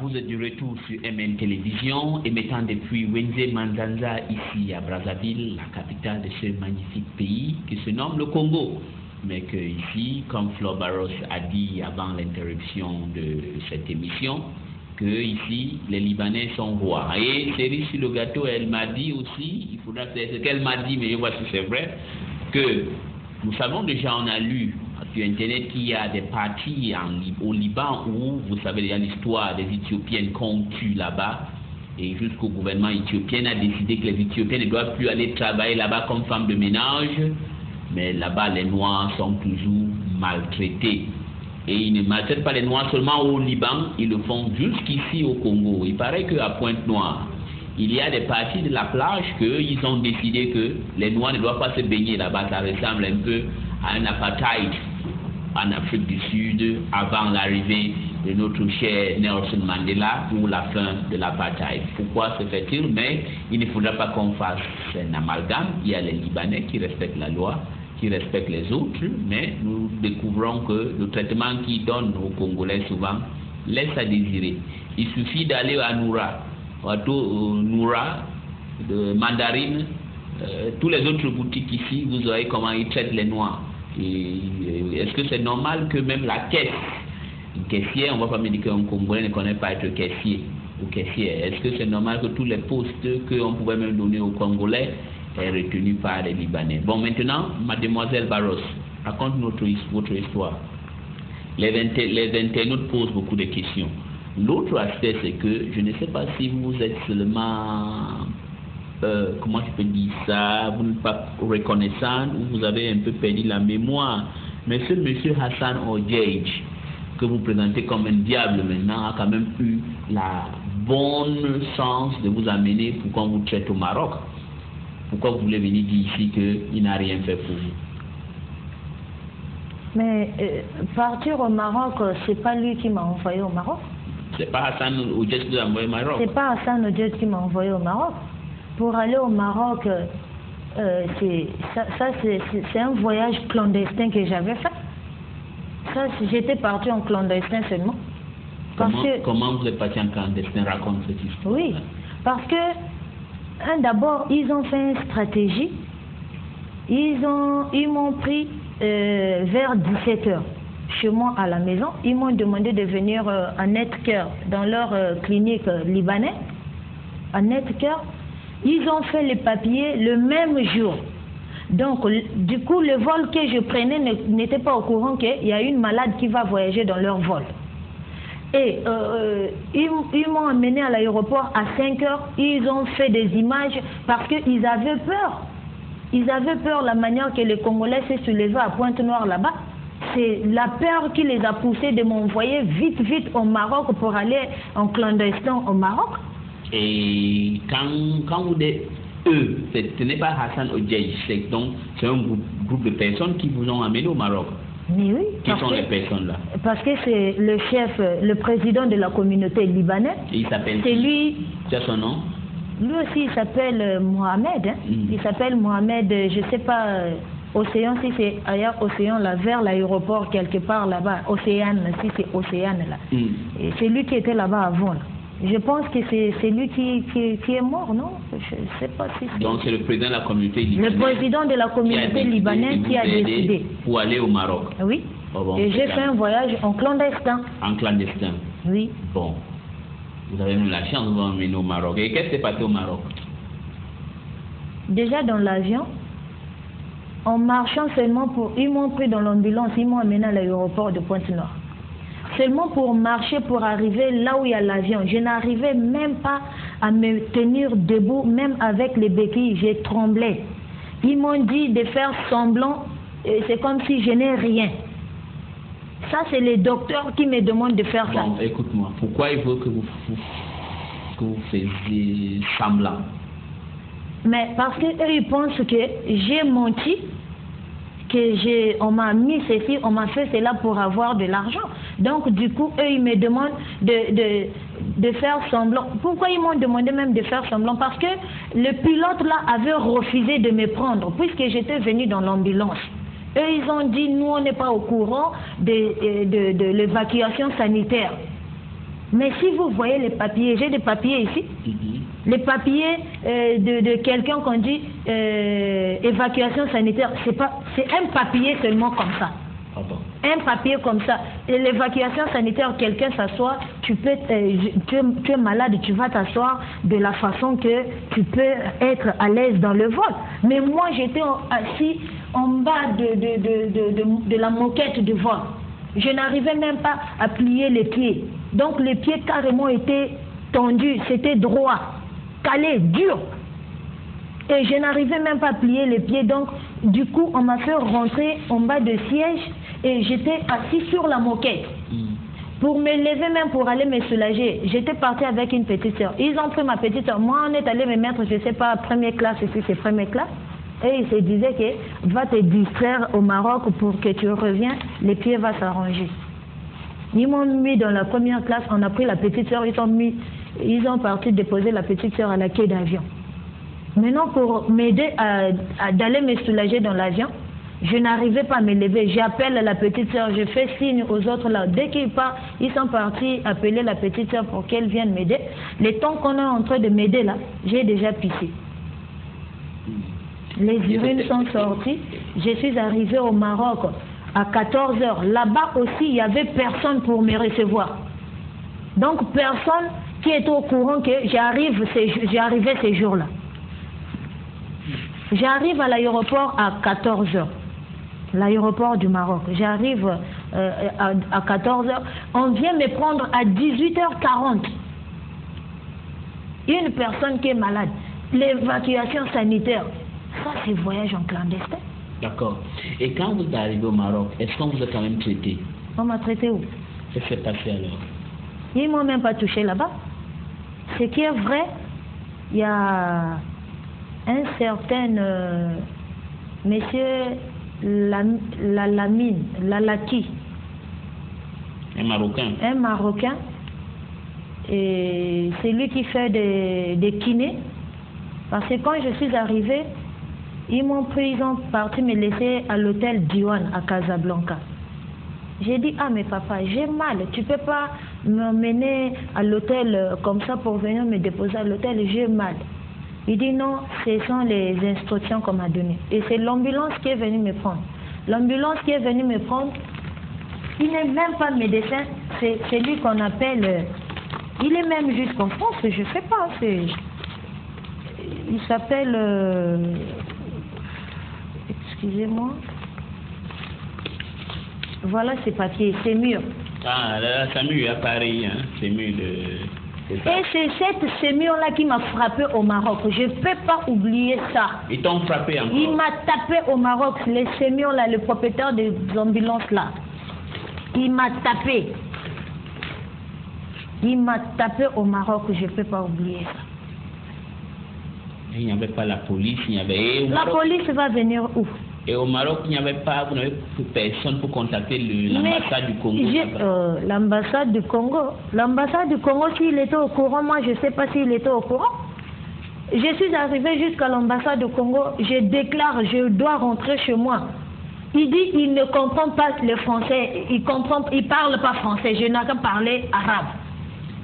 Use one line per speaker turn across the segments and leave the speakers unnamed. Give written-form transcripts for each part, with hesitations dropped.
vous êtes du retour sur MN Télévision, émettant depuis Wenze Manzanza, ici à Brazzaville, la capitale de ce magnifique pays qui se nomme le Congo. Mais que ici, comme Flor Barros a dit avant l'interruption de cette émission, que ici, les Libanais sont rois. Et cerise sur le gâteau, elle m'a dit aussi, il faudra faire ce qu'elle m'a dit, mais je vois si c'est vrai, que nous savons déjà, on a lu sur Internet qu'il y a des parties au Liban où, vous savez déjà l'histoire des Éthiopiennes qu'on tue là-bas, et jusqu'au gouvernement éthiopien a décidé que les Éthiopiennes ne doivent plus aller travailler là-bas comme femmes de ménage, mais là-bas les Noirs sont toujours maltraités. Et ils ne maltraitent pas les Noirs seulement au Liban, ils le font jusqu'ici au Congo. Il paraît qu'à Pointe-Noire, il y a des parties de la plage qu'ils ont décidé que les Noirs ne doivent pas se baigner là-bas. Ça ressemble un peu à un apartheid en Afrique du Sud avant l'arrivée de notre cher Nelson Mandela ou la fin de l'apartheid. Pourquoi se fait-il? Mais il ne faudra pas qu'on fasse un amalgame. Il y a les Libanais qui respectent la loi, qui respectent les autres, mais nous découvrons que le traitement qu'ils donnent aux Congolais souvent laisse à désirer. Il suffit d'aller à Noura, Noura, de Mandarine, tous les autres boutiques ici, vous voyez comment ils traitent les Noirs. Est-ce que c'est normal que même la caisse, une caissière, on ne va pas me dire qu'un Congolais ne connaît pas être caissier ou caissière. Est-ce que c'est normal que tous les postes qu'on pouvait même donner aux Congolais est retenu par les Libanais? Bon, maintenant, mademoiselle Barros, raconte votre histoire. Les internautes posent beaucoup de questions. L'autre aspect, c'est que je ne sais pas si vous êtes seulement, comment je peux dire ça, vous n'êtes pas reconnaissant ou vous avez un peu perdu la mémoire. Mais ce monsieur Hassan Odjeidj, que vous présentez comme un diable maintenant, a quand même eu la bonne chance de vous amener pour qu'on vous traite au Maroc. Pourquoi vous voulez venir dire ici qu'il n'a rien fait pour vous?
Mais partir au Maroc, c'est pas lui qui m'a envoyé au Maroc.
C'est pas Hassan Odjeidj qui m'a envoyé au Maroc.
C'est pas Hassan Odjeidj qui m'a envoyé au Maroc. Pour aller au Maroc, c'est un voyage clandestin que j'avais fait. Ça, j'étais partie en clandestin seulement.
Comment vous êtes parti en clandestin? Raconte cette histoire.
Oui, parce que d'abord, ils ont fait une stratégie. Ils m'ont pris vers 17h chez moi à la maison. Ils m'ont demandé de venir à Netcare dans leur clinique libanaise. À Netcare, ils ont fait les papiers le même jour. Donc, du coup, le vol que je prenais n'était pas au courant qu'il y a une malade qui va voyager dans leur vol. Et ils m'ont amené à l'aéroport à 5h. Ils ont fait des images parce qu'ils avaient peur. Ils avaient peur la manière que les Congolais se soulevaient à Pointe-Noire là-bas. C'est la peur qui les a poussés de m'envoyer vite au Maroc pour aller en clandestin au Maroc.
Et quand vous dites eux, ce n'est pas Hassan Odjeidj, c'est un groupe de personnes qui vous ont amené au Maroc.
Mais oui.
Qui sont les personnes là? Parce
que c'est le chef, le président de la communauté libanaise.
Et il s'appelle?
C'est lui.
Tu as son nom?
Lui aussi, il s'appelle Mohamed. Hein. Il s'appelle Mohamed, je ne sais pas, Océan, si c'est ailleurs, Océan, là, vers l'aéroport, quelque part là-bas. Océane, si c'est Océane, là. Et c'est lui qui était là-bas avant. Là. Je pense que c'est lui qui est mort, non? Je ne sais pas si c'est...
Donc c'est le président de la communauté libanaise.
Le président de la communauté libanaise qui a décidé.
Pour aller au Maroc.
Oui.
Oh bon,
et j'ai fait un voyage en clandestin.
En clandestin?
Oui.
Bon. Vous avez eu la chance de vous emmener au Maroc. Et qu'est-ce qui s'est passé au Maroc?
Déjà dans l'avion, en marchant seulement ils m'ont pris dans l'ambulance, ils m'ont amené à l'aéroport de Pointe-Noire. Seulement pour marcher, pour arriver là où il y a l'avion. Je n'arrivais même pas à me tenir debout, même avec les béquilles, j'ai tremblé. Ils m'ont dit de faire semblant, c'est comme si je n'ai rien. Ça, c'est les docteurs qui me demandent de faire ça.
Bon, écoute-moi, pourquoi il faut que vous faisiez semblant?
Mais parce qu'eux, ils pensent que j'ai menti, on m'a mis ceci, on m'a fait cela pour avoir de l'argent. Donc, du coup, eux, ils me demandent de faire semblant. Pourquoi ils m'ont demandé même de faire semblant? Parce que le pilote, là, avait refusé de me prendre, puisque j'étais venue dans l'ambulance. Eux, ils ont dit, nous, on n'est pas au courant de l'évacuation sanitaire. Mais si vous voyez les papiers, j'ai des papiers ici, les papiers de quelqu'un qu'on dit évacuation sanitaire, c'est un papier seulement comme ça.
Ah bon.
Un papier comme ça. Et l'évacuation sanitaire, quelqu'un s'assoit, tu es malade, tu vas t'asseoir de la façon que tu peux être à l'aise dans le vol. Mais moi, j'étais assis en bas de la moquette de vol. Je n'arrivais même pas à plier les pieds. Donc les pieds carrément étaient tendus, c'était droit, calé, dur. Et je n'arrivais même pas à plier les pieds. Donc du coup, on m'a fait rentrer en bas de siège et j'étais assis sur la moquette. Pour me lever même, pour aller me soulager, j'étais partie avec une petite soeur. Ils ont pris ma petite soeur. Moi, on est allé me mettre, je ne sais pas, première classe, ici c'est première classe. Et ils se disaient que va te distraire au Maroc pour que tu reviens, les pieds vont s'arranger. Ils m'ont mis dans la première classe, on a pris la petite soeur, ils ont parti déposer la petite soeur à la quai d'avion. Maintenant, pour m'aider d'aller me soulager dans l'avion, je n'arrivais pas à me lever. J'appelle la petite soeur, je fais signe aux autres là. Dès qu'ils partent, ils sont partis appeler la petite soeur pour qu'elle vienne m'aider. Le temps qu'on est en train de m'aider là, j'ai déjà pissé. Les urines sont sorties. Je suis arrivée au Maroc à 14 h. Là-bas aussi, il n'y avait personne pour me recevoir. Donc, personne qui était au courant que j'arrivais ces jours-là. J'arrive à l'aéroport à 14 h. L'aéroport du Maroc. J'arrive à 14 h. On vient me prendre à 18 h 40. Une personne qui est malade. L'évacuation sanitaire. Ça, c'est voyage en clandestin.
D'accord. Et quand vous arrivez au Maroc, est-ce qu'on vous a quand même traité?
On m'a traité où?
Qu'est-ce qui s'est passé alors?
Ils ne m'ont même pas touché là-bas. Ce qui est vrai, il y a un certain monsieur Lalaki.
Un Marocain.
Un Marocain. Et c'est lui qui fait des kinés. Parce que quand je suis arrivée, ils m'ont pris, ils ont parti me laisser à l'hôtel Diwan à Casablanca. J'ai dit, ah mais papa, j'ai mal, tu peux pas m'emmener à l'hôtel comme ça pour venir me déposer à l'hôtel, j'ai mal. Il dit non, ce sont les instructions qu'on m'a données. Et c'est l'ambulance qui est venue me prendre. L'ambulance qui est venue me prendre, il n'est même pas médecin, c'est lui qu'on appelle, il est même jusqu'en France, je sais pas, il s'appelle, excusez-moi, voilà ses papiers, c'est mûr.
Ah, là, ça mûr à Paris, hein, c'est mûr de...
Et c'est cette sémure-là qui m'a frappé au Maroc. Je ne peux pas oublier ça.
Ils t'ont frappé encore?
Il m'a tapé au Maroc, les sémures-là, le propriétaire des ambulances-là. Il m'a tapé. Il m'a tapé au Maroc, je ne peux pas oublier ça.
Il n'y avait pas la police, il n'y avait...
La police va venir où?
Et au Maroc, il n'y avait pas, vous n'avez personne pour contacter l'ambassade du Congo?
L'ambassade du Congo. L'ambassade du Congo, s'il était au courant, moi je ne sais pas s'il était au courant. Je suis arrivée jusqu'à l'ambassade du Congo, je déclare, je dois rentrer chez moi. Il dit, il ne comprend pas le français, il ne parle pas français, je n'ai qu'à parler arabe.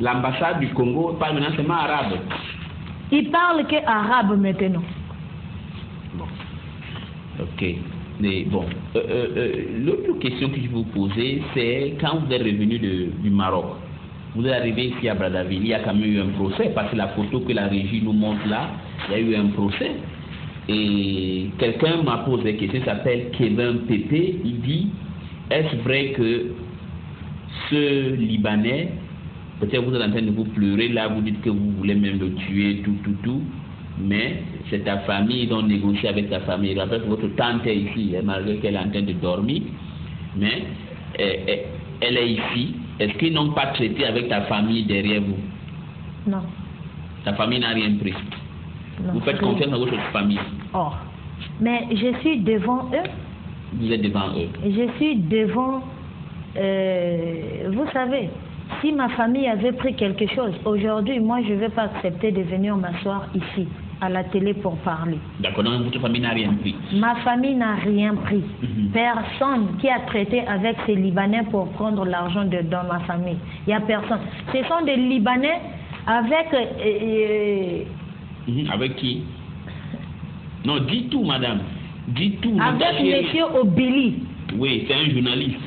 L'ambassade du Congo parle maintenant seulement arabe?
Il parle que arabe maintenant.
Ok. Mais bon, l'autre question que je vais vous poser, c'est quand vous êtes revenu du Maroc, vous êtes arrivé ici à Brazzaville, il y a quand même eu un procès, parce que la photo que la régie nous montre là, il y a eu un procès. Et quelqu'un m'a posé une question, il s'appelle Kevin Pépé, il dit, est-ce vrai que ce Libanais, peut-être vous êtes en train de vous pleurer, là vous dites que vous voulez même le tuer, tout, mais c'est ta famille, ils ont négocié avec ta famille. Rappelle que votre tante est ici, malgré qu'elle est en train de dormir, mais elle est ici. Est-ce qu'ils n'ont pas traité avec ta famille derrière vous?
Non.
Ta famille n'a rien pris? Non. Vous faites confiance à votre famille?
Oh, mais je suis devant eux.
Vous êtes devant eux?
Je suis devant, vous savez, si ma famille avait pris quelque chose, aujourd'hui, moi je ne vais pas accepter de venir m'asseoir ici, à la télé pour parler.
D'accord, donc votre famille n'a rien pris.
Ma famille n'a rien pris. Personne qui a traité avec ces Libanais pour prendre l'argent dans ma famille. Il n'y a personne. Ce sont des Libanais avec...
Avec qui? Non, dis tout, madame. Dis tout.
Avec monsieur Obili.
Oui, c'est un journaliste.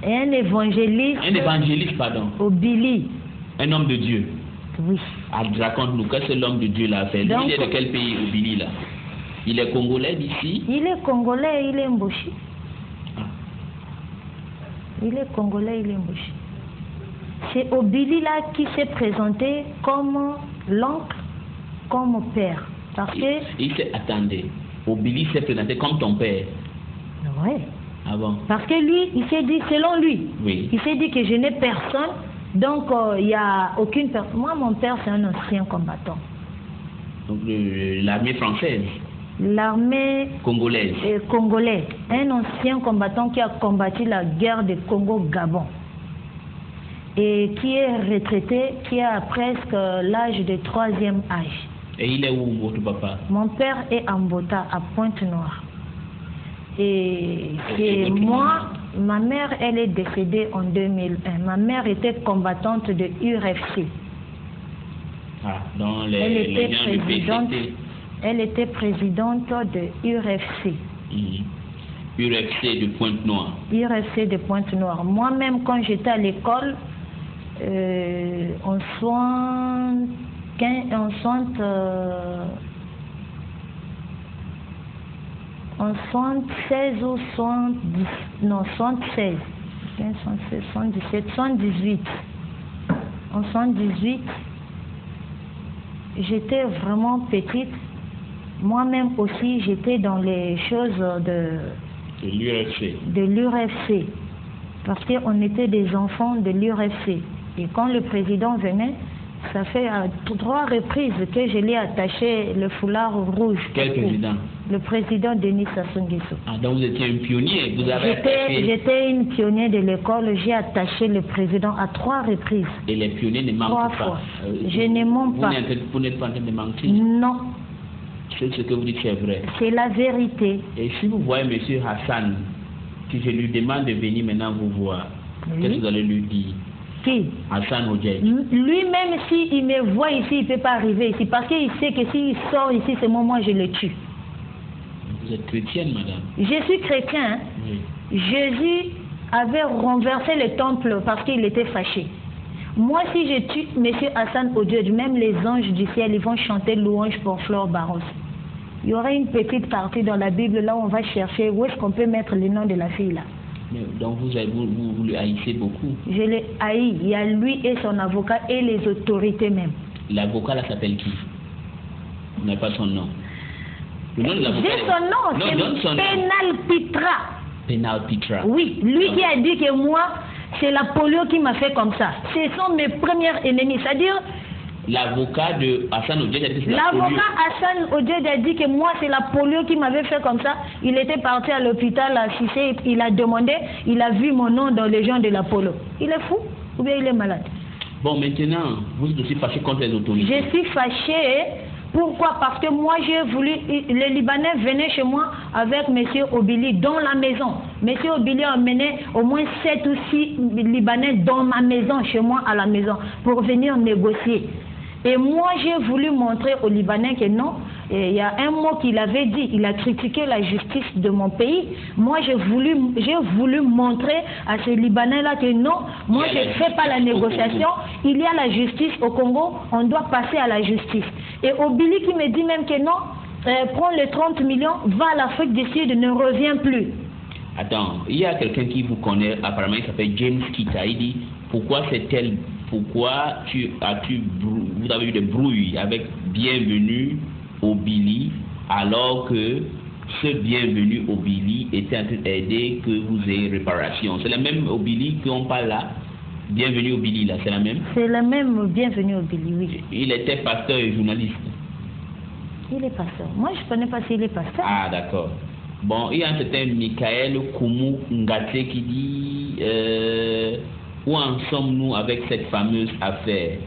Un évangéliste.
Un évangéliste, pardon.
Obili.
Un homme de Dieu.
Oui.
Ah, raconte-nous, qu'est-ce que l'homme de Dieu là fait? Lui, il est de quel pays, Obili là? Il est congolais d'ici?
Il est congolais, il est Mboshi.
Ah.
Il est congolais, il est Mboshi. C'est Obili là qui s'est présenté comme l'oncle, comme père. Parce que...
Attendez, Obili s'est présenté comme ton père?
Oui.
Ah bon?
Parce que lui, il s'est dit, selon lui,
oui.
Il s'est dit que je n'ai personne, donc il n'y a aucune personne. Moi, mon père, c'est un ancien combattant.
Donc l'armée française?
L'armée
congolaise?
Congolais. Un ancien combattant qui a combattu la guerre de Congo-Gabon. Et qui est retraité, qui a presque l'âge de 3e âge.
Et il est où, votre papa?
Mon père est à Mbota, à Pointe-Noire. Et moi, ma mère, elle est décédée en 2001. Ma mère était combattante de URFC.
Ah, dans les
elle était présidente de URFC.
URFC de Pointe-Noire.
URFC de Pointe-Noire. Moi-même, quand j'étais à l'école, en 76 ou 70, non 76, 77, 78. En 78, j'étais vraiment petite. Moi-même aussi, j'étais dans les choses de l'URFC. Parce qu'on était des enfants de l'URFC. Et quand le président venait, ça fait à 3 reprises que je l'ai attaché le foulard rouge.
Quel président?
Le président Denis Sassou Nguesso.
Ah, donc vous étiez un pionnier.
J'étais une pionnière de l'école. J'ai attaché le président à 3 reprises.
Et les pionniers ne mentent
3
pas.
fois. Je ne mens pas.
Vous n'êtes pas en train de mentir?
Non.
C'est ce que vous dites, c'est vrai.
C'est la vérité.
Et si vous voyez M. Hassan, que je lui demande de venir maintenant vous voir, qu'est-ce que vous allez lui dire?
Qui?
Hassan Odjei.
Lui-même, s'il me voit ici, il ne peut pas arriver ici. Parce qu'il sait que s'il sort ici, c'est moi, je le tue.
Vous êtes chrétienne, madame?
Je suis chrétien. Hein? Oui. Jésus avait renversé le temple parce qu'il était fâché. Moi, si je tue M. Hassan Odjei, même les anges du ciel, ils vont chanter louange pour Flore Barros. Il y aura une petite partie dans la Bible, là où on va chercher où est-ce qu'on peut mettre le nom de la fille, là.
Donc vous le haïssez beaucoup? Je
le haïs. Il y a lui et son avocat et les autorités même.
L'avocat là s'appelle qui? Vous n'avez pas son nom? Le nom de l'avocat?
J'ai son nom, c'est Pénal Pitra.
Pénal Pitra.
Oui, lui qui a dit que moi, c'est la polio qui m'a fait comme ça. Ce sont mes premiers ennemis. C'est-à-dire...
L'avocat de Hassan Odjei a dit que
l'avocat Hassan Odjei a dit que moi, c'est la polio qui m'avait fait comme ça. Il était parti à l'hôpital à Cissé, il a demandé, il a vu mon nom dans les gens de la polio. Il est fou ou bien il est malade?
Bon, maintenant, vous êtes aussi fâché contre les autorités?
Je suis fâché. Pourquoi? Parce que moi, j'ai voulu... Les Libanais venaient chez moi avec M. Obili dans la maison. M. Obili a emmené au moins 7 ou 6 Libanais dans ma maison, chez moi à la maison, pour venir négocier. Et moi, j'ai voulu montrer aux Libanais que non, il y a un mot qu'il avait dit, il a critiqué la justice de mon pays. Moi, j'ai voulu montrer à ces Libanais-là que non, moi, je ne fais pas la négociation. Il y a la justice au Congo, on doit passer à la justice. Et Obili qui me dit même que non, prends les 30 millions, va à l'Afrique du Sud, ne reviens plus.
Attends, il y a quelqu'un qui vous connaît, apparemment il s'appelle James Kita, il dit, pourquoi vous avez eu des brouilles avec Bienvenu Obili alors que ce Bienvenu Obili était en train d'aider que vous ayez réparation? C'est la même Obili qu'on parle là? Bienvenu Obili là, c'est la même? C'est la même
Bienvenu Obili, oui.
Il était pasteur et journaliste?
Il est pasteur. Moi je ne connais pas s'il est pasteur.
Ah d'accord. Bon, il y a un certain Michael Koumou Ngate qui dit où en sommes-nous avec cette fameuse affaire?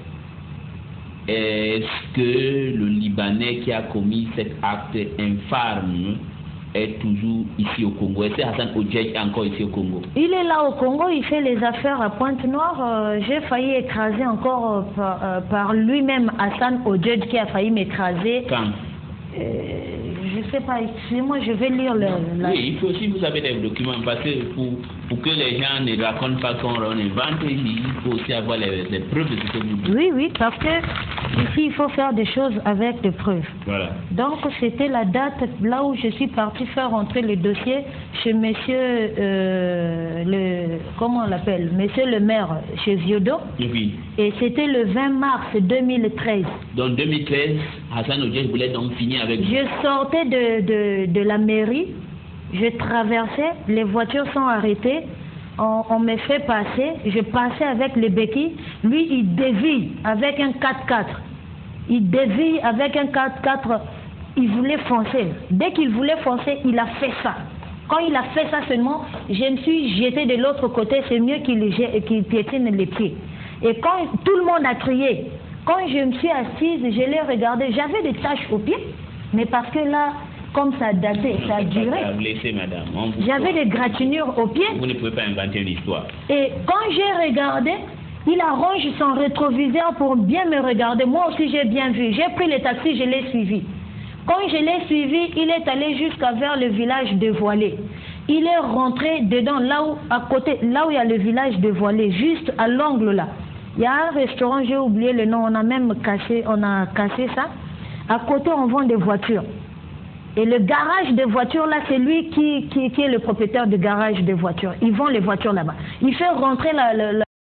est-ce que le Libanais qui a commis cet acte infâme est toujours ici au Congo? Est-ce que Hassan Odjedj est encore ici au Congo?
Il est là au Congo, il fait les affaires à Pointe-Noire. J'ai failli écraser encore par lui-même Hassan Odjedj qui a failli m'écraser.
Quand?
Je ne sais pas, excusez-moi, je vais lire le...
Oui, il faut aussi, vous avez des documents, parce que pour que les gens ne racontent pas qu'on invente, il faut aussi avoir les preuves de ce que vous dites.
Oui, parce que ici, il faut faire des choses avec des preuves.
Voilà.
Donc, c'était la date là où je suis partie faire rentrer le dossier chez monsieur, comment on l'appelle, monsieur le maire, chez Viodo.
Oui.
Et c'était le 20 mars 2013.
Donc 2013, Hassan Odjedj voulait donc finir avec vous.
Je sortais de la mairie, je traversais, les voitures sont arrêtées, on me fait passer, je passais avec les béquilles, lui il dévie avec un 4x4. Il dévie avec un 4x4, il voulait foncer. Dès qu'il voulait foncer, il a fait ça. Quand il a fait ça seulement, je me suis jetée de l'autre côté, c'est mieux qu'il piétine les pieds. Et quand tout le monde a crié, quand je me suis assise, je l'ai regardé, j'avais des taches aux pieds, mais parce que là, comme ça datait, ça a duré, j'avais des gratinures aux pieds.
Vous ne pouvez pas inventer une histoire.
Et quand j'ai regardé, il arrange son rétroviseur pour bien me regarder. Moi aussi, j'ai bien vu. J'ai pris le taxi, je l'ai suivi. Quand je l'ai suivi, il est allé jusqu'à vers le village de Voilé. Il est rentré dedans, là où, à côté, là où il y a le village de Voilé, juste à l'angle là. Il y a un restaurant, j'ai oublié le nom, on a cassé ça. À côté, on vend des voitures. Et le garage de voitures là, c'est lui qui est le propriétaire du garage de voitures. Ils vendent les voitures là-bas. Il fait rentrer